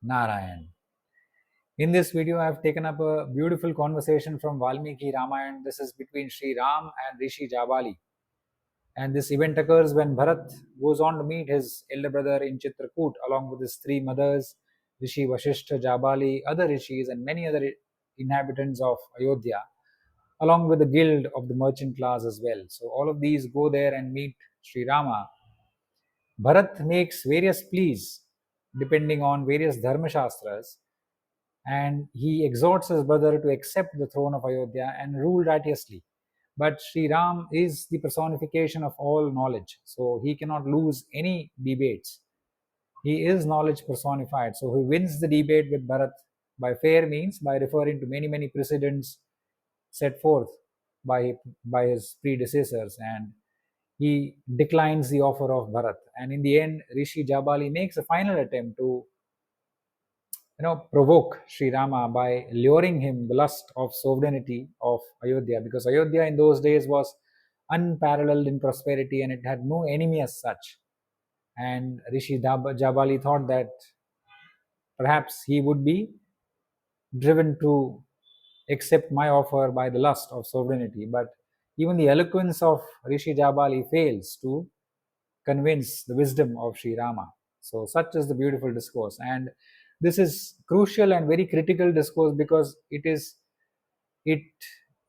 Narayan. In this video, I have taken up a beautiful conversation from Valmiki Ramayana. This is between Sri Ram and Rishi Jabali. And this event occurs when Bharat goes on to meet his elder brother in Chitrakoot along with his three mothers, Rishi Vashishta, Jabali, other rishis, and many other inhabitants of Ayodhya, along with the guild of the merchant class as well. So all of these go there and meet Sri Rama. Bharat makes various pleas depending on various dharma shastras, and he exhorts his brother to accept the throne of Ayodhya and rule righteously. But Sri Ram is the personification of all knowledge, so he cannot lose any debates. He is knowledge personified, so he wins the debate with Bharat by fair means, by referring to many precedents set forth by his predecessors, and he declines the offer of Bharat. And in the end, Rishi Jabali makes a final attempt to provoke Sri Rama by luring him the lust of sovereignty of Ayodhya, because Ayodhya in those days was unparalleled in prosperity and it had no enemy as such. And Rishi Jabali thought that perhaps he would be driven to accept my offer by the lust of sovereignty. But even the eloquence of Rishi Jabali fails to convince the wisdom of Sri Rama. So, such is the beautiful discourse. And this is crucial and very critical discourse because it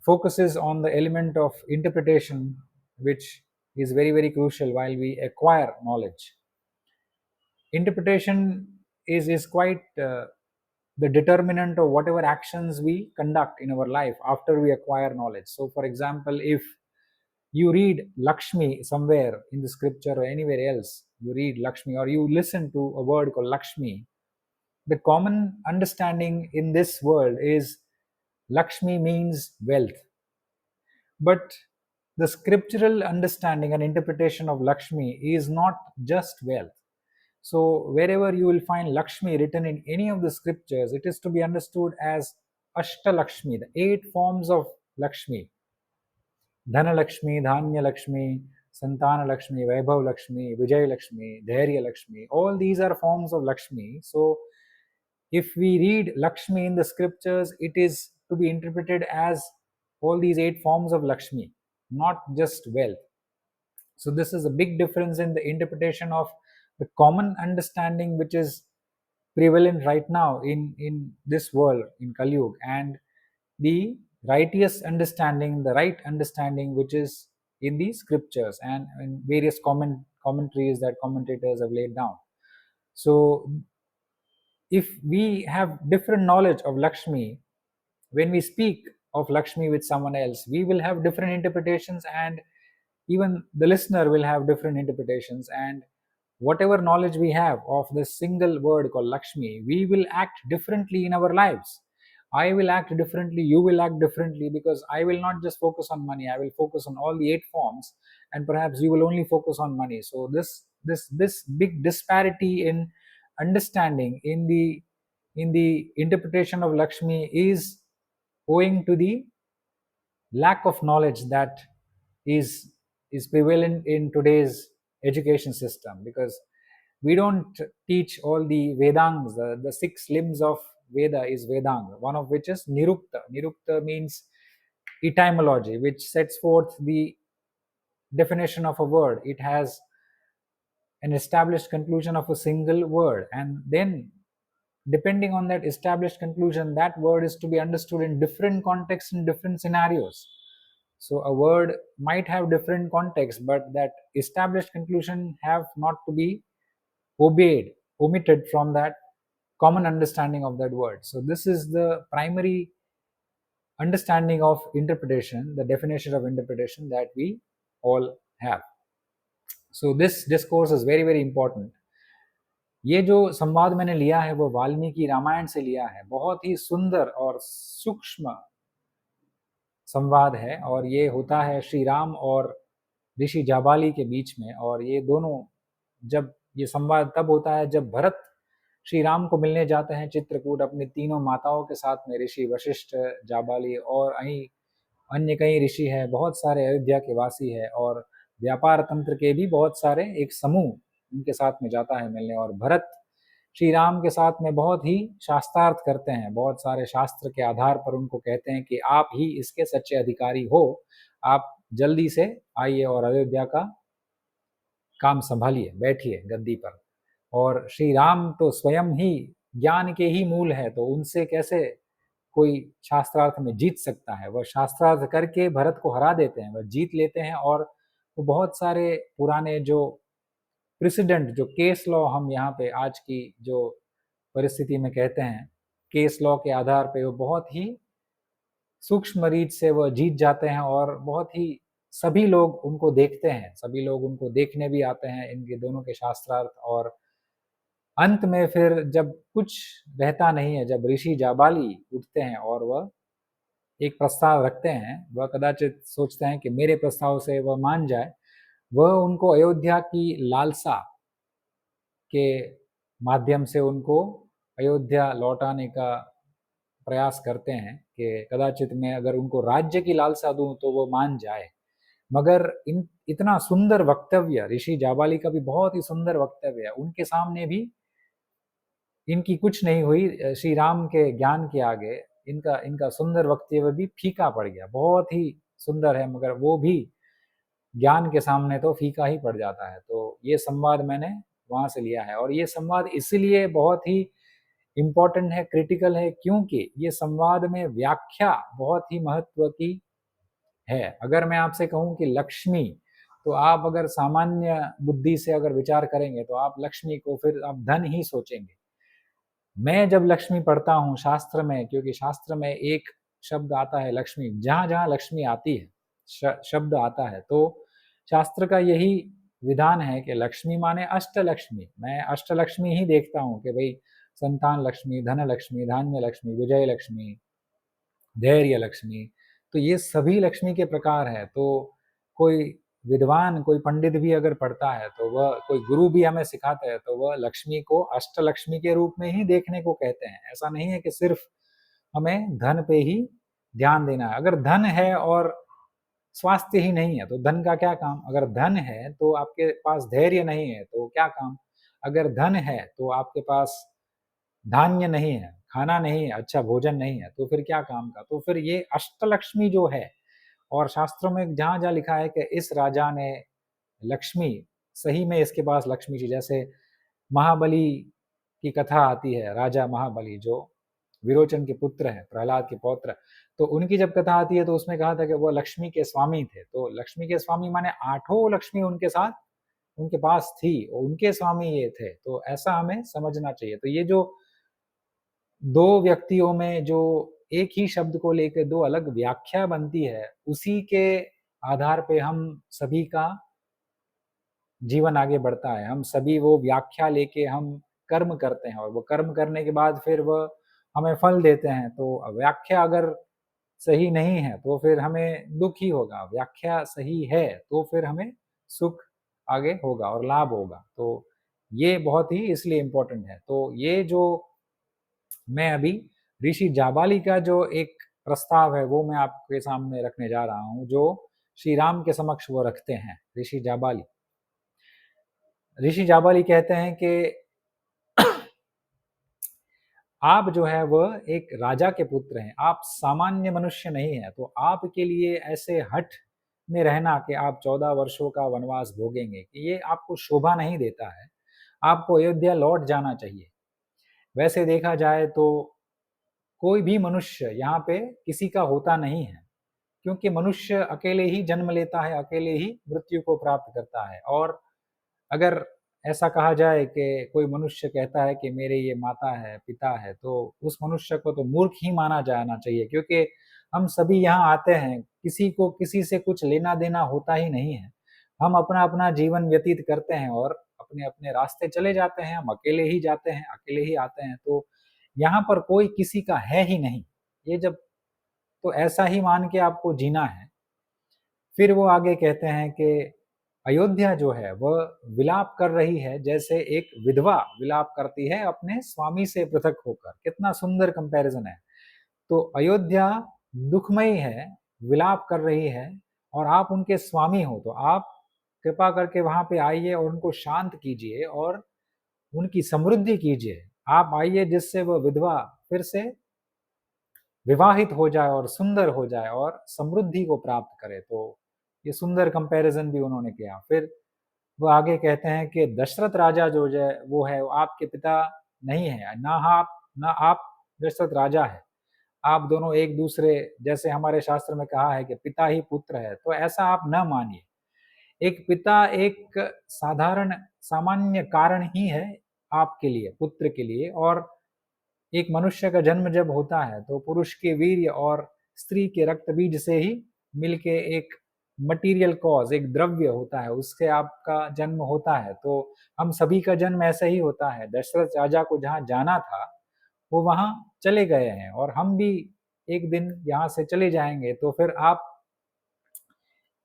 focuses on the element of interpretation, which is very crucial while we acquire knowledge. Interpretation is quite the determinant of whatever actions we conduct in our life after we acquire knowledge. So, for example, if you read Lakshmi somewhere in the scripture or anywhere else, you read Lakshmi or you listen to a word called Lakshmi, the common understanding in this world is Lakshmi means wealth. But the scriptural understanding and interpretation of Lakshmi is not just wealth. So, wherever you will find Lakshmi written in any of the scriptures, it is to be understood as Ashtalakshmi, the 8 forms of Lakshmi. Dhana Lakshmi, Dhanya Lakshmi, Santana Lakshmi, Vaibhav Lakshmi, Vijay Lakshmi, Dhairya Lakshmi. All these are forms of Lakshmi. So, if we read Lakshmi in the scriptures, it is to be interpreted as all these 8 forms of Lakshmi, not just wealth. So, this is a big difference in the interpretation of the common understanding which is prevalent right now in this world, in Kali Yuga, and the righteous understanding, the right understanding which is in the scriptures and in various commentaries that commentators have laid down. So, if we have different knowledge of Lakshmi, when we speak of Lakshmi with someone else, we will have different interpretations, and even the listener will have different interpretations. And whatever knowledge we have of this single word called Lakshmi, we will act differently in our lives. I will act differently, you will act differently, because I will not just focus on money, I will focus on all the 8 forms, and perhaps you will only focus on money. So this big disparity in understanding in the interpretation of Lakshmi is owing to the lack of knowledge that is prevalent in today's education system, because we don't teach all the Vedangas. The 6 limbs of Veda is Vedanga, one of which is Nirukta. Nirukta means etymology, which sets forth the definition of a word. It has an established conclusion of a single word, and then depending on that established conclusion, that word is to be understood in different contexts, in different scenarios. So a word might have different contexts, but that established conclusion have not to be omitted from that common understanding of that word. So this is the primary understanding of interpretation, the definition of interpretation that we all have. So this discourse is very important. ये जो संवाद मैंने लिया है वो वाल्मीकि रामायण से लिया है, बहुत ही सुंदर और सूक्ष्म संवाद है, और ये होता है श्री राम और ऋषि जाबाली के बीच में। और ये दोनों, जब ये संवाद तब होता है जब भरत श्री राम को मिलने जाते हैं चित्रकूट अपनी तीनों माताओं के साथ में, ऋषि वशिष्ठ, जाबाली और अन्य कई ऋषि हैं, बहुत सारे अयोध्या के वासी है, और व्यापार तंत्र के भी बहुत सारे एक समूह उनके साथ में जाता है मिलने। और भरत श्री राम के साथ में बहुत ही शास्त्रार्थ करते हैं, बहुत सारे शास्त्र के आधार पर उनको कहते हैं कि आप ही इसके सच्चे अधिकारी हो, आप जल्दी से आइए और अयोध्या का काम संभालिए, बैठिए गद्दी पर। और श्री राम तो स्वयं ही ज्ञान के ही मूल है, तो उनसे कैसे कोई शास्त्रार्थ में जीत सकता है। वह शास्त्रार्थ करके भरत को हरा देते हैं, वह जीत लेते हैं। और वो बहुत सारे पुराने जो प्रेसिडेंट, जो केस लॉ हम यहाँ पे आज की जो परिस्थिति में कहते हैं, केस लॉ के आधार पे वो बहुत ही सूक्ष्म रीत से वह जीत जाते हैं। और बहुत ही सभी लोग उनको देखते हैं, सभी लोग उनको देखने भी आते हैं, इनके दोनों के शास्त्रार्थ। और अंत में फिर जब कुछ रहता नहीं है, जब ऋषि जाबाली उठते हैं और वह एक प्रस्ताव रखते हैं, वह कदाचित सोचते हैं कि मेरे प्रस्ताव से वह मान जाए। वह उनको अयोध्या की लालसा के माध्यम से उनको अयोध्या लौटाने का प्रयास करते हैं कि कदाचित मैं अगर उनको राज्य की लालसा दूं तो वो मान जाए। मगर इन इतना सुंदर वक्तव्य, ऋषि जाबाली का भी बहुत ही सुंदर वक्तव्य है, उनके सामने भी इनकी कुछ नहीं हुई। श्री राम के ज्ञान के आगे इनका इनका सुंदर वक्तव्य भी फीका पड़ गया। बहुत ही सुंदर है, मगर वो भी ज्ञान के सामने तो फीका ही पड़ जाता है। तो ये संवाद मैंने वहां से लिया है। और ये संवाद इसलिए बहुत ही इम्पोर्टेंट है, क्रिटिकल है, क्योंकि ये संवाद में व्याख्या बहुत ही महत्व की है। अगर मैं आपसे कहूं कि लक्ष्मी, तो आप अगर सामान्य बुद्धि से अगर विचार करेंगे तो आप लक्ष्मी को फिर आप धन ही सोचेंगे। मैं जब लक्ष्मी पढ़ता हूँ शास्त्र में, क्योंकि शास्त्र में एक शब्द आता है लक्ष्मी, जहाँ जहाँ लक्ष्मी आती है, शब्द आता है, तो शास्त्र का यही विधान है कि लक्ष्मी माने अष्टलक्ष्मी। मैं अष्टलक्ष्मी ही देखता हूँ कि भाई संतान लक्ष्मी, धन लक्ष्मी, धान्य लक्ष्मी, विजय लक्ष्मी, धैर्य लक्ष्मी। तो ये सभी लक्ष्मी के प्रकार है। तो कोई विद्वान, कोई पंडित भी अगर पढ़ता है, तो वह, कोई गुरु भी हमें सिखाते हैं, तो वह लक्ष्मी को अष्टलक्ष्मी के रूप में ही देखने को कहते हैं। ऐसा नहीं है कि सिर्फ हमें धन पे ही ध्यान देना है। अगर धन है और स्वास्थ्य ही नहीं है तो धन का क्या काम। अगर धन है तो आपके पास धैर्य नहीं है तो क्या काम। अगर धन है तो आपके पास धान्य नहीं है, खाना नहीं है, अच्छा भोजन नहीं है, तो फिर क्या काम का। तो फिर ये अष्टलक्ष्मी जो है, और शास्त्रों में जहां जहां लिखा है कि इस राजा ने लक्ष्मी, सही में इसके पास लक्ष्मी थी। जैसे महाबली की कथा आती है, राजा महाबली जो विरोचन के पुत्र है, प्रहलाद के पौत्र। तो उनकी जब कथा आती है तो उसमें कहा था कि वो लक्ष्मी के स्वामी थे। तो लक्ष्मी के स्वामी माने आठों लक्ष्मी उनके साथ, उनके पास थी, और उनके स्वामी ये थे। तो ऐसा हमें समझना चाहिए। तो ये जो दो व्यक्तियों में जो एक ही शब्द को लेकर दो अलग व्याख्या बनती है, उसी के आधार पे हम सभी का जीवन आगे बढ़ता है। हम सभी वो व्याख्या लेके हम कर्म करते हैं, और वो कर्म करने के बाद फिर वह हमें फल देते हैं। तो व्याख्या अगर सही नहीं है तो फिर हमें दुख ही होगा, व्याख्या सही है तो फिर हमें सुख आगे होगा और लाभ होगा। तो ये बहुत ही इसलिए इम्पोर्टेंट है। तो ये जो मैं अभी ऋषि जाबाली का जो एक प्रस्ताव है वो मैं आपके सामने रखने जा रहा हूँ, जो श्री राम के समक्ष वो रखते हैं। ऋषि जाबाली कहते हैं कि आप जो है वह एक राजा के पुत्र हैं, आप सामान्य मनुष्य नहीं हैं। तो आपके लिए ऐसे हठ में रहना कि आप 14 वर्षों का वनवास भोगेंगे, कि ये आपको शोभा नहीं देता है। आपको अयोध्या लौट जाना चाहिए। वैसे देखा जाए तो कोई भी मनुष्य यहाँ पे किसी का होता नहीं है, क्योंकि मनुष्य अकेले ही जन्म लेता है, अकेले ही मृत्यु को प्राप्त करता है। और अगर ऐसा कहा जाए कि कोई मनुष्य कहता है कि मेरे ये माता है, पिता है, तो उस मनुष्य को तो मूर्ख ही माना जाना चाहिए। क्योंकि हम सभी यहाँ आते हैं, किसी को किसी से कुछ लेना देना होता ही नहीं है। हम अपना अपना जीवन व्यतीत करते हैं और अपने अपने रास्ते चले जाते हैं। हम अकेले ही जाते हैं, अकेले ही आते हैं। तो यहाँ पर कोई किसी का है ही नहीं। ये जब, तो ऐसा ही मान के आपको जीना है। फिर वो आगे कहते हैं कि अयोध्या जो है वह विलाप कर रही है, जैसे एक विधवा विलाप करती है अपने स्वामी से पृथक होकर। कितना सुंदर कंपैरिजन है। तो अयोध्या दुखमयी है, विलाप कर रही है, और आप उनके स्वामी हो, तो आप कृपा करके वहां पे आइए और उनको शांत कीजिए और उनकी समृद्धि कीजिए, आप आइए जिससे वो विधवा फिर से विवाहित हो जाए और सुंदर हो जाए और समृद्धि को प्राप्त करे। तो ये सुंदर कंपैरिजन भी उन्होंने किया। फिर वो आगे कहते हैं कि दशरथ राजा जो वो है, वो आपके पिता नहीं है, ना आप दशरथ राजा है। आप दोनों एक दूसरे, जैसे हमारे शास्त्र में कहा है कि पिता ही पुत्र है, तो ऐसा आप न मानिए। एक पिता एक साधारण सामान्य कारण ही है आपके लिए, पुत्र के लिए। और एक मनुष्य का जन्म जब होता है तो पुरुष के वीर्य और स्त्री के रक्त बीज से ही मिलके एक मटेरियल कॉज, एक द्रव्य होता है, उससे आपका जन्म होता है। तो हम सभी का जन्म ऐसे ही होता है। दशरथ राजा को जहाँ जाना था वो वहां चले गए हैं, और हम भी एक दिन यहाँ से चले जाएंगे। तो फिर आप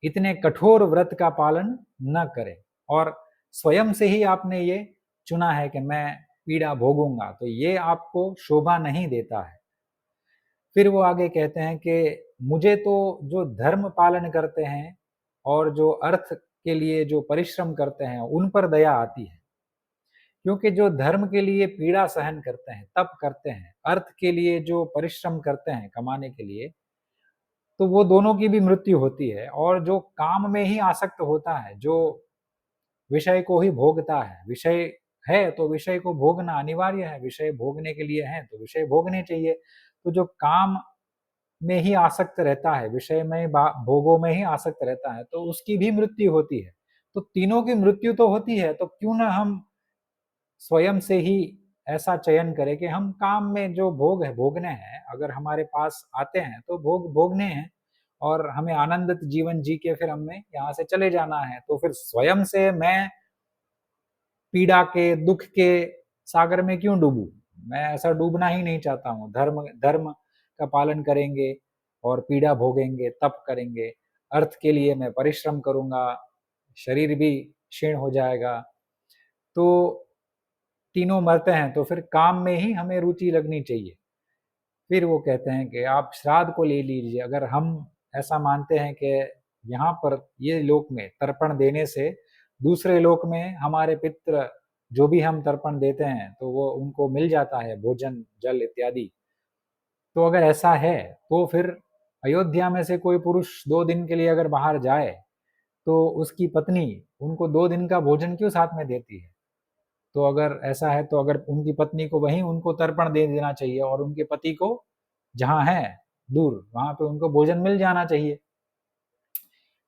इतने कठोर व्रत का पालन न करें, और स्वयं से ही आपने ये चुना है कि मैं पीड़ा भोगूंगा, तो ये आपको शोभा नहीं देता है। फिर वो आगे कहते हैं कि मुझे तो जो धर्म पालन करते हैं और जो अर्थ के लिए जो परिश्रम करते हैं उन पर दया आती है, क्योंकि जो धर्म के लिए पीड़ा सहन करते हैं, तप करते हैं, अर्थ के लिए जो परिश्रम करते हैं कमाने के लिए, तो वो दोनों की भी मृत्यु होती है। और जो काम में ही आसक्त होता है, जो विषय को ही भोगता है, विषय है तो विषय को भोगना अनिवार्य है, विषय भोगने के लिए है तो विषय भोगने चाहिए। तो जो काम में ही आसक्त रहता है, विषय में भोगों में ही आसक्त रहता है, तो उसकी भी मृत्यु होती है। तो तीनों की मृत्यु तो होती है, तो क्यों ना हम स्वयं से ही ऐसा चयन करें कि हम काम में जो भोग है भोगने हैं, अगर हमारे पास आते हैं तो भोग भोगने हैं, और हमें आनंदित जीवन जी के फिर हमें यहाँ से चले जाना है। तो फिर स्वयं से मैं पीड़ा के, दुख के सागर में क्यों डूबूं? मैं ऐसा डूबना ही नहीं चाहता हूँ। धर्म धर्म का पालन करेंगे और पीड़ा भोगेंगे, तप करेंगे, अर्थ के लिए मैं परिश्रम करूंगा, शरीर भी क्षीण हो जाएगा। तो तीनों मरते हैं, तो फिर काम में ही हमें रुचि लगनी चाहिए। फिर वो कहते हैं कि आप श्राद्ध को ले लीजिए। अगर हम ऐसा मानते हैं कि यहाँ पर ये लोक में तर्पण देने से दूसरे लोक में हमारे पितृ जो भी हम तर्पण देते हैं तो वो उनको मिल जाता है, भोजन जल इत्यादि। तो अगर ऐसा है तो फिर अयोध्या में से कोई पुरुष 2 दिन के लिए अगर बाहर जाए तो उसकी पत्नी उनको 2 दिन का भोजन क्यों साथ में देती है? तो अगर ऐसा है तो अगर उनकी पत्नी को वहीं उनको तर्पण दे देना चाहिए, और उनके पति को जहाँ है दूर वहां पे उनको भोजन मिल जाना चाहिए।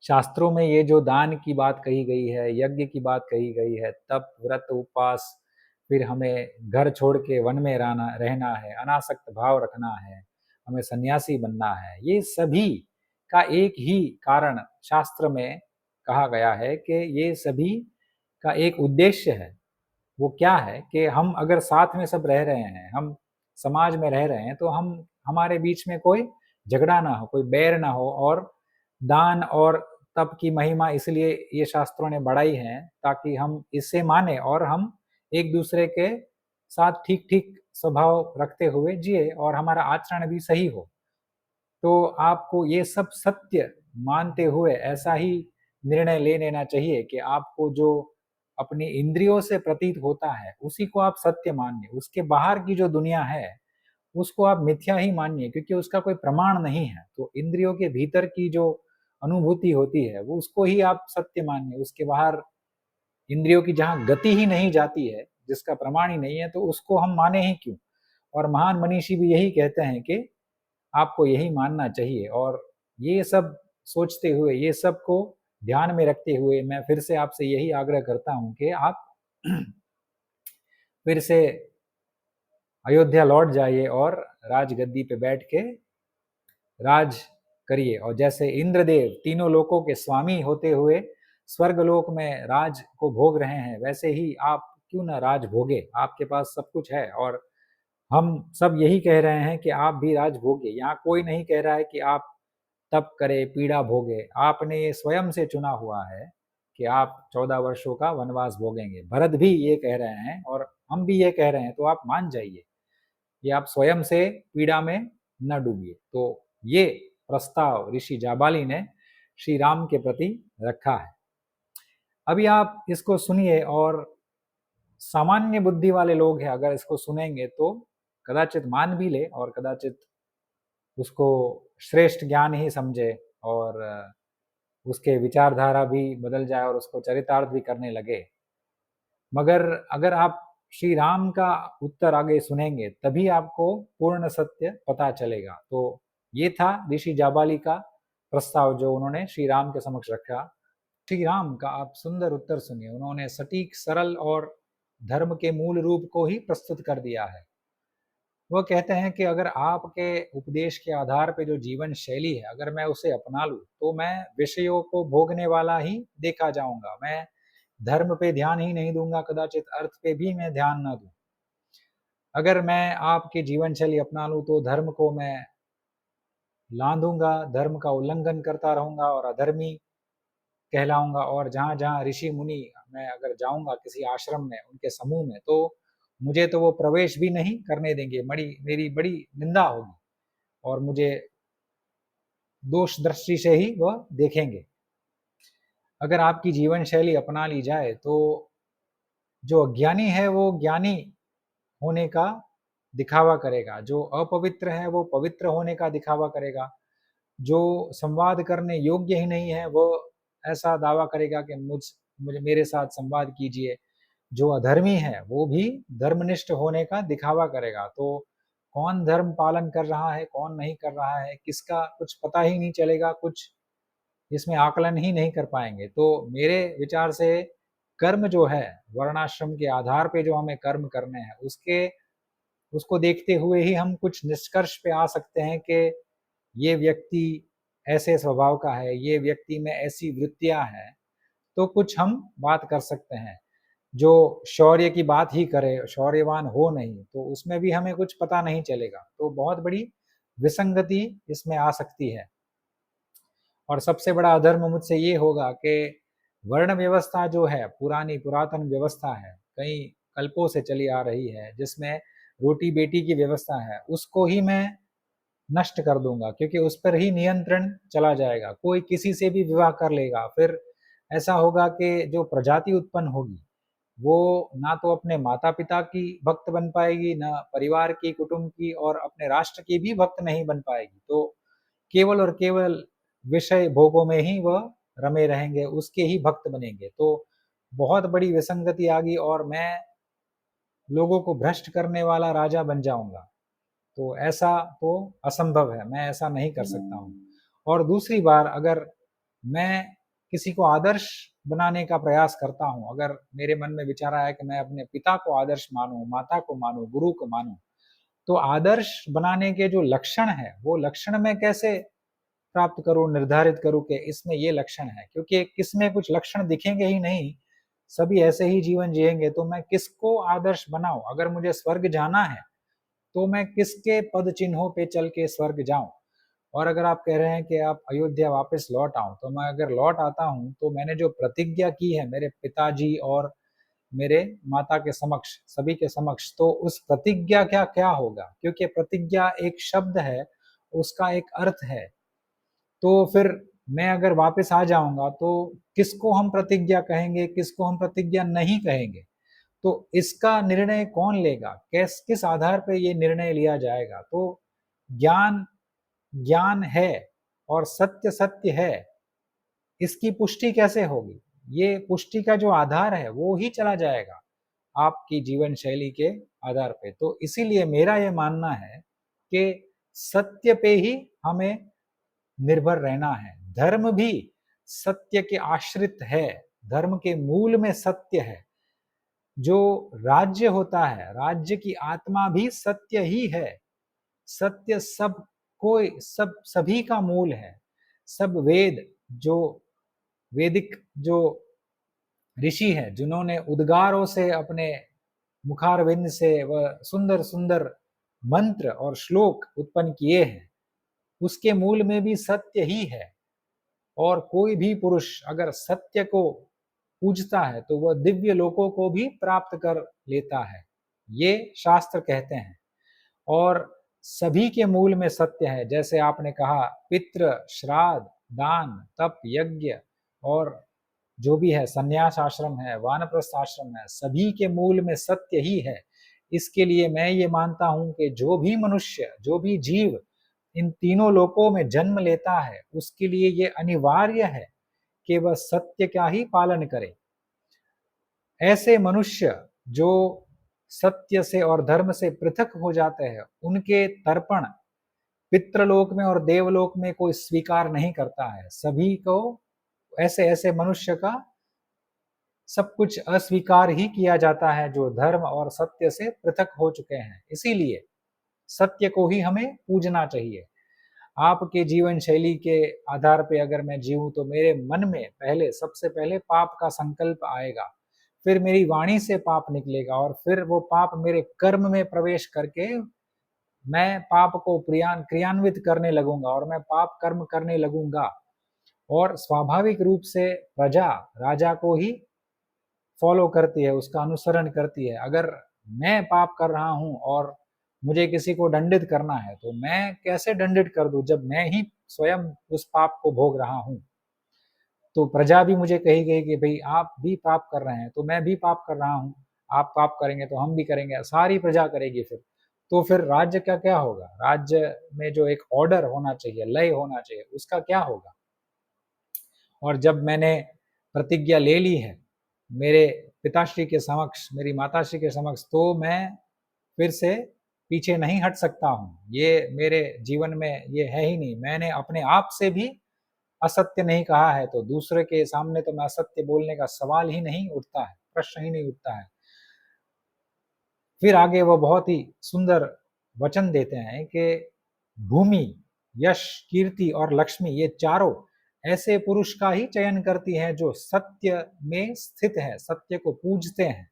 शास्त्रों में ये जो दान की बात कही गई है, यज्ञ की बात कही गई है, तप व्रत उपवास, फिर हमें घर छोड़ के वन में रहना है, अनासक्त भाव रखना है, हमें सन्यासी बनना है, ये सभी का एक ही कारण शास्त्र में कहा गया है कि ये सभी का एक उद्देश्य है। वो क्या है कि हम अगर साथ में सब रह रहे हैं, हम समाज में रह रहे हैं, तो हम हमारे बीच में कोई झगड़ा ना हो, कोई बैर ना हो। और दान और तप की महिमा इसलिए ये शास्त्रों ने बढ़ाई है ताकि हम इससे माने और हम एक दूसरे के साथ ठीक ठीक स्वभाव रखते हुए जिए और हमारा आचरण भी सही हो। तो आपको ये सब सत्य मानते हुए ऐसा ही निर्णय ले लेना चाहिए कि आपको जो अपनी इंद्रियों से प्रतीत होता है उसी को आप सत्य मानिए, उसके बाहर की जो दुनिया है उसको आप मिथ्या ही मानिए, क्योंकि उसका कोई प्रमाण नहीं है। तो इंद्रियों के भीतर की जो अनुभूति होती है वो उसको ही आप सत्य मानिए, उसके बाहर इंद्रियों की जहाँ गति ही नहीं जाती है, जिसका प्रमाण ही नहीं है, तो उसको हम माने ही क्यों। और महान मनीषी भी यही कहते हैं कि आपको यही मानना चाहिए। और ये सब सोचते हुए, ये सब को ध्यान में रखते हुए मैं फिर से आपसे यही आग्रह करता हूँ कि आप फिर से अयोध्या लौट जाइए और राजगद्दी पे बैठ के राज करिए। और जैसे इंद्रदेव तीनों लोकों के स्वामी होते हुए स्वर्गलोक में राज को भोग रहे हैं, वैसे ही आप क्यों ना राज भोगे, आपके पास सब कुछ है। और हम सब यही कह रहे हैं कि आप भी राज भोगे। यहाँ कोई नहीं कह रहा है कि आप तप करे, पीड़ा भोगे। आपने ये स्वयं से चुना हुआ है कि आप 14 वर्षों का वनवास भोगेंगे। भरत भी ये कह रहे हैं और हम भी ये कह रहे हैं, तो आप मान जाइए, ये आप स्वयं से पीड़ा में न डूबिए। तो ये प्रस्ताव ऋषि जाबाली ने श्री राम के प्रति रखा है। अभी आप इसको सुनिए और सामान्य बुद्धि वाले लोग हैं, अगर इसको सुनेंगे तो कदाचित मान भी ले और कदाचित उसको श्रेष्ठ ज्ञान ही समझे और उसके विचारधारा भी बदल जाए और उसको चरितार्थ भी करने लगे। मगर अगर आप श्री राम का उत्तर आगे सुनेंगे तभी आपको पूर्ण सत्य पता चलेगा। तो ये था ऋषि जाबाली का प्रस्ताव जो उन्होंने श्री राम के समक्ष रखा। श्री राम का आप सुंदर उत्तर सुनिए। उन्होंने सटीक, सरल और धर्म के मूल रूप को ही प्रस्तुत कर दिया है। वो कहते हैं कि अगर आपके उपदेश के आधार पे जो जीवन शैली है, अगर मैं उसे अपना लूँ तो मैं विषयों को भोगने वाला ही देखा जाऊंगा। मैं धर्म पे ध्यान ही नहीं दूंगा, कदाचित अर्थ पे भी मैं ध्यान ना दूं। अगर मैं आपकी जीवन शैली अपना लूँ तो धर्म को मैं लांघूंगा, धर्म का उल्लंघन करता रहूंगा और अधर्मी कहलाऊंगा। और जहाँ जहाँ ऋषि मुनि, मैं अगर जाऊंगा किसी आश्रम में, उनके समूह में, तो मुझे तो वो प्रवेश भी नहीं करने देंगे। मेरी बड़ी निंदा होगी और मुझे दोष दृष्टि से ही वह देखेंगे। अगर आपकी जीवन शैली अपना ली जाए तो जो अज्ञानी है वो ज्ञानी होने का दिखावा करेगा, जो अपवित्र है वो पवित्र होने का दिखावा करेगा, जो संवाद करने योग्य ही नहीं है वो ऐसा दावा करेगा कि मुझे मेरे साथ संवाद कीजिए। जो अधर्मी है वो भी धर्मनिष्ठ होने का दिखावा करेगा। तो कौन धर्म पालन कर रहा है, कौन नहीं कर रहा है, किसका कुछ पता ही नहीं चलेगा, कुछ इसमें आकलन ही नहीं कर पाएंगे। तो मेरे विचार से कर्म जो है, वर्णाश्रम के आधार पे जो हमें कर्म करने हैं, उसको देखते हुए ही हम कुछ निष्कर्ष पे आ सकते हैं कि ये व्यक्ति ऐसे स्वभाव का है, ये व्यक्ति में ऐसी वृत्तियां हैं। तो कुछ हम बात कर सकते हैं। जो शौर्य की बात ही करे, शौर्यवान हो नहीं, तो उसमें भी हमें कुछ पता नहीं चलेगा। तो बहुत बड़ी विसंगति इसमें आ सकती है। और सबसे बड़ा अधर्म मुझसे ये होगा कि वर्ण व्यवस्था जो है, पुरानी पुरातन व्यवस्था है, कई कल्पों से चली आ रही है, जिसमें रोटी बेटी की व्यवस्था है, उसको ही मैं नष्ट कर दूंगा, क्योंकि उस पर ही नियंत्रण चला जाएगा। कोई किसी से भी विवाह कर लेगा, फिर ऐसा होगा कि जो प्रजाति उत्पन्न होगी वो ना तो अपने माता पिता की भक्त बन पाएगी, ना परिवार की, कुटुंब की, और अपने राष्ट्र की भी भक्त नहीं बन पाएगी। तो केवल और केवल विषय भोगों में ही वह रमे रहेंगे, उसके ही भक्त बनेंगे। तो बहुत बड़ी विसंगति आ गई और मैं लोगों को भ्रष्ट करने वाला राजा बन जाऊंगा। तो ऐसा तो असंभव है, मैं ऐसा नहीं कर सकता हूँ। और दूसरी बार अगर मैं किसी को आदर्श बनाने का प्रयास करता हूँ, अगर मेरे मन में विचार आया कि मैं अपने पिता को आदर्श मानूं, माता को मानूं, गुरु को मानूं, तो आदर्श बनाने के जो लक्षण है वो लक्षण मैं कैसे प्राप्त करूं, निर्धारित करूं कि इसमें ये लक्षण है। क्योंकि किसमें कुछ लक्षण दिखेंगे ही नहीं, सभी ऐसे ही जीवन जिएंगे, तो मैं किसको आदर्श बनाऊं? अगर मुझे स्वर्ग जाना है तो मैं किसके पद चिन्हों पे चल के स्वर्ग जाऊं? और अगर आप कह रहे हैं कि आप अयोध्या वापस लौट आओ, तो मैं अगर लौट आता हूं तो मैंने जो प्रतिज्ञा की है मेरे पिताजी और मेरे माता के समक्ष, सभी के समक्ष, तो उस प्रतिज्ञा क्या क्या होगा? क्योंकि प्रतिज्ञा एक शब्द है, उसका एक अर्थ है। तो फिर मैं अगर वापस आ जाऊंगा तो किसको हम प्रतिज्ञा कहेंगे, किसको हम प्रतिज्ञा नहीं कहेंगे? तो इसका निर्णय कौन लेगा? किस आधार पर ये निर्णय लिया जाएगा? तो ज्ञान ज्ञान है और सत्य सत्य है, इसकी पुष्टि कैसे होगी? ये पुष्टि का जो आधार है वो ही चला जाएगा आपकी जीवन शैली के आधार पे। तो इसीलिए मेरा ये मानना है कि सत्य पे ही हमें निर्भर रहना है। धर्म भी सत्य के आश्रित है, धर्म के मूल में सत्य है। जो राज्य होता है, राज्य की आत्मा भी सत्य ही है। सत्य सब कोई सब सभी का मूल है। सब वेद, जो वैदिक जो ऋषि हैं, जिन्होंने उद्गारों से अपने मुखारविंद से वह सुंदर सुंदर मंत्र और श्लोक उत्पन्न किए हैं, उसके मूल में भी सत्य ही है। और कोई भी पुरुष अगर सत्य को पूजता है तो वह दिव्य लोकों को भी प्राप्त कर लेता है, ये शास्त्र कहते हैं। और सभी के मूल में सत्य है। जैसे आपने कहा, पितृ श्राद्ध, दान, तप, यज्ञ और जो भी है, संन्यास आश्रम है, वानप्रस्थ आश्रम है, सभी के मूल में सत्य ही है। इसके लिए मैं ये मानता हूं कि जो भी मनुष्य, जो भी जीव इन तीनों लोकों में जन्म लेता है, उसके लिए ये अनिवार्य है कि वह सत्य का ही पालन करे। ऐसे मनुष्य जो सत्य से और धर्म से पृथक हो जाते हैं, उनके तर्पण पितृलोक में और देवलोक में कोई स्वीकार नहीं करता है। सभी को ऐसे ऐसे मनुष्य का सब कुछ अस्वीकार ही किया जाता है जो धर्म और सत्य से पृथक हो चुके हैं। इसीलिए सत्य को ही हमें पूजना चाहिए। आपके जीवन शैली के आधार पे अगर मैं जीऊं तो मेरे मन में पहले, सबसे पहले पाप का संकल्प आएगा, फिर मेरी वाणी से पाप निकलेगा और फिर वो पाप मेरे कर्म में प्रवेश करके मैं पाप को क्रियान्वित करने लगूंगा और मैं पाप कर्म करने लगूंगा। और स्वाभाविक रूप से प्रजा राजा को ही फॉलो करती है, उसका अनुसरण करती है। अगर मैं पाप कर रहा हूं और मुझे किसी को दंडित करना है तो मैं कैसे दंडित कर दूं जब मैं ही स्वयं उस पाप को भोग रहा हूं। तो प्रजा भी मुझे कहेगी कि भाई आप भी पाप कर रहे हैं तो मैं भी पाप कर रहा हूं, आप पाप करेंगे तो हम भी करेंगे, सारी प्रजा करेगी। फिर तो फिर राज्य का क्या होगा? राज्य में जो एक ऑर्डर होना चाहिए, लय होना चाहिए, उसका क्या होगा? और जब मैंने प्रतिज्ञा ले ली है मेरे पिताश्री के समक्ष, मेरी माताश्री के समक्ष, तो मैं फिर से पीछे नहीं हट सकता हूँ। ये मेरे जीवन में ये है ही नहीं। मैंने अपने आप से भी असत्य नहीं कहा है तो दूसरे के सामने तो मैं असत्य बोलने का सवाल ही नहीं उठता है, प्रश्न ही नहीं उठता है। फिर आगे वो बहुत ही सुंदर वचन देते हैं कि भूमि, यश, कीर्ति और लक्ष्मी ये चारों ऐसे पुरुष का ही चयन करती है जो सत्य में स्थित है, सत्य को पूजते हैं।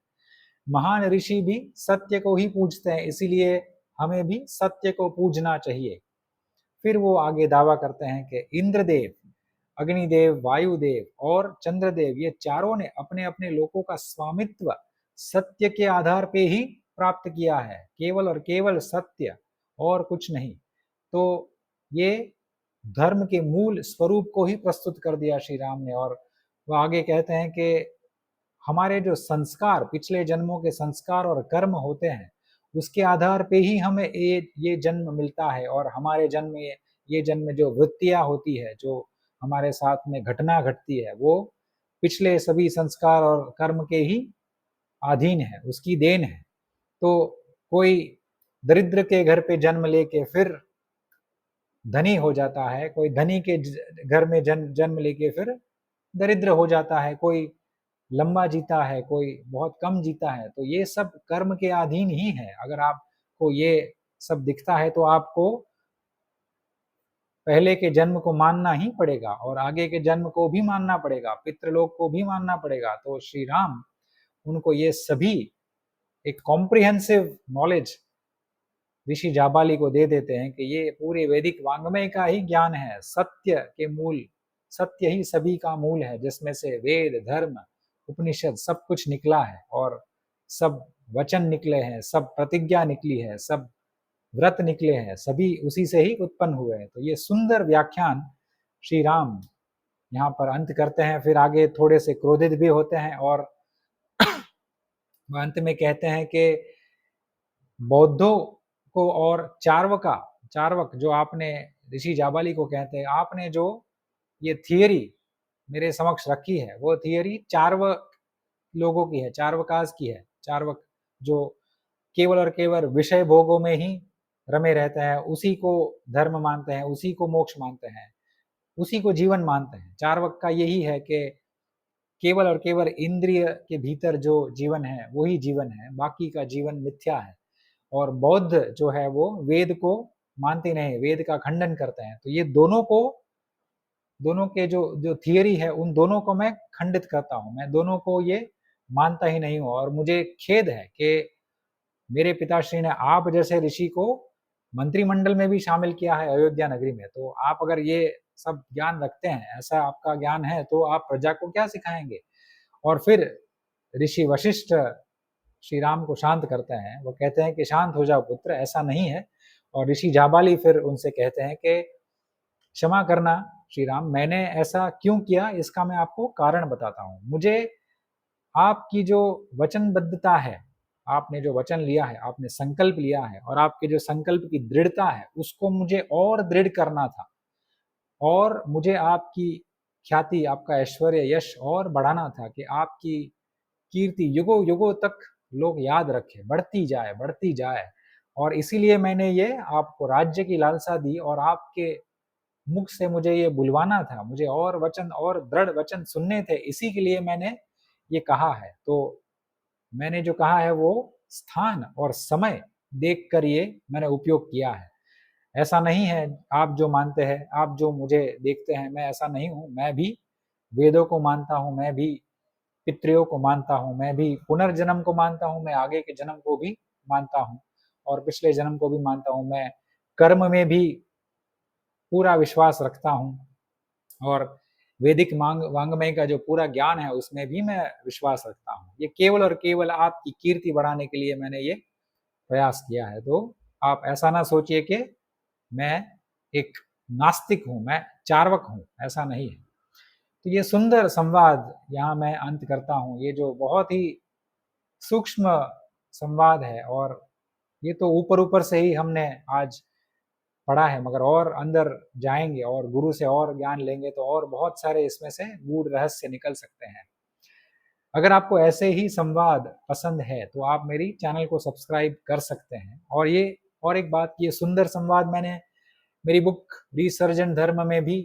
महान ऋषि भी सत्य को ही पूजते हैं, इसीलिए हमें भी सत्य को पूजना चाहिए। फिर वो आगे दावा करते हैं कि इंद्रदेव, अग्निदेव, वायुदेव और चंद्रदेव ये चारों ने अपने अपने लोकों का स्वामित्व सत्य के आधार पे ही प्राप्त किया है, केवल और केवल सत्य और कुछ नहीं। तो ये धर्म के मूल स्वरूप को ही प्रस्तुत कर दिया श्री राम ने। और वो आगे कहते हैं कि हमारे जो संस्कार, पिछले जन्मों के संस्कार और कर्म होते हैं, उसके आधार पे ही हमें ये जन्म मिलता है। और हमारे जन्म ये जन्म जो वृत्तियां होती है, जो हमारे साथ में घटना घटती है, वो पिछले सभी संस्कार और कर्म के ही अधीन है, उसकी देन है। तो कोई दरिद्र के घर पे जन्म लेके फिर धनी हो जाता है, कोई धनी के घर में जन्म लेके फिर दरिद्र हो जाता है, कोई लंबा जीता है, कोई बहुत कम जीता है। तो ये सब कर्म के अधीन ही है। अगर आपको ये सब दिखता है तो आपको पहले के जन्म को मानना ही पड़ेगा और आगे के जन्म को भी मानना पड़ेगा, पितृलोक को भी मानना पड़ेगा। तो श्री राम उनको ये सभी एक कॉम्प्रिहेंसिव नॉलेज ऋषि जाबाली को दे देते हैं कि ये पूरे वैदिक वांग्मय का ही ज्ञान है, सत्य के मूल, सत्य ही सभी का मूल है, जिसमें से वेद, धर्म, उपनिषद सब कुछ निकला है और सब वचन निकले हैं, सब प्रतिज्ञा निकली है, सब व्रत निकले हैं, सभी उसी से ही उत्पन्न हुए हैं। तो ये सुंदर व्याख्यान श्री राम यहाँ पर अंत करते हैं। फिर आगे थोड़े से क्रोधित भी होते हैं और अंत में कहते हैं कि बौद्धों को और चार्वक जो आपने, ऋषि जाबाली को कहते हैं, आपने जो ये थियरी मेरे समक्ष रखी है, वो थियरी चार्वक लोगों की है, चार्वकास की है। चार्वक जो केवल और केवल विषय भोगों में ही रमे रहते हैं, उसी को धर्म मानते हैं, उसी को मोक्ष मानते हैं, उसी को जीवन मानते हैं। चार्वक का यही है कि केवल और केवल इंद्रिय के भीतर जो जीवन है वही जीवन है, बाकी का जीवन मिथ्या है। और बौद्ध जो है वो वेद को मानते नहीं, वेद का खंडन करते हैं। तो ये दोनों के जो जो थियरी है, उन दोनों को मैं खंडित करता हूँ, मैं दोनों को ये मानता ही नहीं हूँ। और मुझे खेद है कि मेरे पिताश्री ने आप जैसे ऋषि को मंत्रिमंडल में भी शामिल किया है अयोध्या नगरी में। तो आप अगर ये सब ज्ञान रखते हैं, ऐसा आपका ज्ञान है, तो आप प्रजा को क्या सिखाएंगे? और फिर ऋषि वशिष्ठ श्री राम को शांत करते हैं, वो कहते हैं कि शांत हो जाओ पुत्र, ऐसा नहीं है। और ऋषि जाबाली फिर उनसे कहते हैं कि क्षमा करना, श्री राम, मैंने ऐसा क्यों किया इसका मैं आपको कारण बताता हूँ। मुझे आपकी जो वचनबद्धता है, आपने जो वचन लिया है, आपने संकल्प लिया है और आपके जो संकल्प की दृढ़ता है, उसको मुझे और दृढ़ करना था और मुझे आपकी ख्याति, आपका ऐश्वर्य, यश और बढ़ाना था कि आपकी कीर्ति युगों-युगों तक लोग याद रखें, बढ़ती जाए, बढ़ती जाए। और इसीलिए मैंने ये आपको राज्य की लालसा दी और आपके मुख से मुझे ये बुलवाना था, मुझे और वचन और दृढ़ वचन सुनने थे, इसी के लिए मैंने ये कहा है। तो मैंने जो कहा है वो स्थान और समय देखकर ये मैंने उपयोग किया है। ऐसा नहीं है आप जो मानते हैं, आप जो मुझे देखते हैं, मैं ऐसा नहीं हूँ। मैं भी वेदों को मानता हूँ, मैं भी पितरों को मानता हूँ, मैं भी पुनर्जन्म को मानता हूँ, मैं आगे के जन्म को भी मानता हूँ और पिछले जन्म को भी मानता हूँ। मैं कर्म में भी पूरा विश्वास रखता हूँ और वैदिक वांग्मय का जो पूरा ज्ञान है उसमें भी मैं विश्वास रखता हूँ। ये केवल और केवल आपकी कीर्ति बढ़ाने के लिए मैंने ये प्रयास किया है। तो आप ऐसा ना सोचिए कि मैं एक नास्तिक हूँ, मैं चार्वक हूँ, ऐसा नहीं है। तो ये सुंदर संवाद यहाँ मैं अंत करता हूँ। ये जो बहुत ही सूक्ष्म संवाद है और ये तो ऊपर-ऊपर से ही हमने आज पढ़ा है, मगर और अंदर जाएँगे और गुरु से और ज्ञान लेंगे तो और बहुत सारे इसमें से गूढ़ रहस्य निकल सकते हैं। अगर आपको ऐसे ही संवाद पसंद है तो आप मेरी चैनल को सब्सक्राइब कर सकते हैं। और ये और एक बात, ये सुंदर संवाद मैंने मेरी बुक रिसर्जेंट धर्म में भी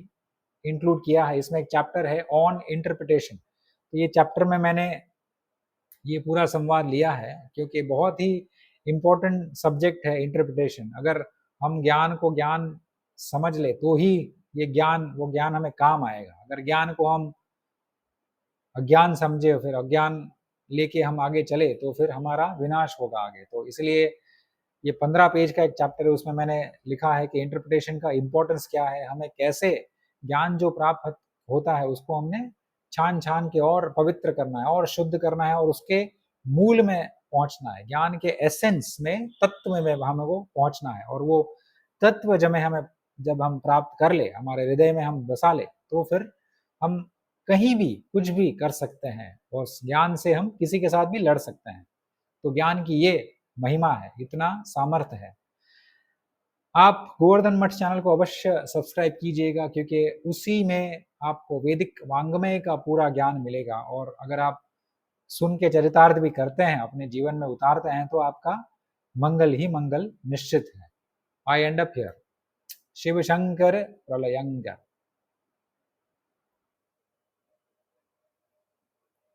इंक्लूड किया है। इसमें एक चैप्टर है ऑन इंटरप्रिटेशन। तो ये चैप्टर में मैंने ये पूरा संवाद लिया है क्योंकि बहुत ही इम्पोर्टेंट सब्जेक्ट है इंटरप्रिटेशन। अगर हम ज्ञान को ज्ञान समझ ले तो ही ये ज्ञान, वो ज्ञान हमें काम आएगा। अगर ज्ञान को हम अज्ञान समझे फिर अज्ञान लेके हम आगे चले तो फिर हमारा विनाश होगा आगे। तो इसलिए ये 15 पेज का एक चैप्टर है, उसमें मैंने लिखा है कि इंटरप्रिटेशन का इम्पोर्टेंस क्या है, हमें कैसे ज्ञान जो प्राप्त होता है उसको हमने छान-छान के और पवित्र करना है और शुद्ध करना है और उसके मूल में पहुँचना है। ज्ञान के एसेंस में, तत्व में हमको पहुँचना है और वो तत्व जब हम प्राप्त कर ले, हमारे हृदय में हम बसा ले, तो फिर हम कहीं भी कुछ भी कर सकते हैं और ज्ञान से हम किसी के साथ भी लड़ सकते हैं। तो ज्ञान की ये महिमा है, इतना सामर्थ्य है। आप गोवर्धन मठ चैनल को अवश्य सब्सक्राइब कीजिएगा क्योंकि उसी में आपको वैदिक वाङ्मय का पूरा ज्ञान मिलेगा और अगर आप सुन के चरितार्थ भी करते हैं, अपने जीवन में उतारते हैं, तो आपका मंगल ही मंगल निश्चित है। I end up here. Shiv Shankar प्रलयंकर।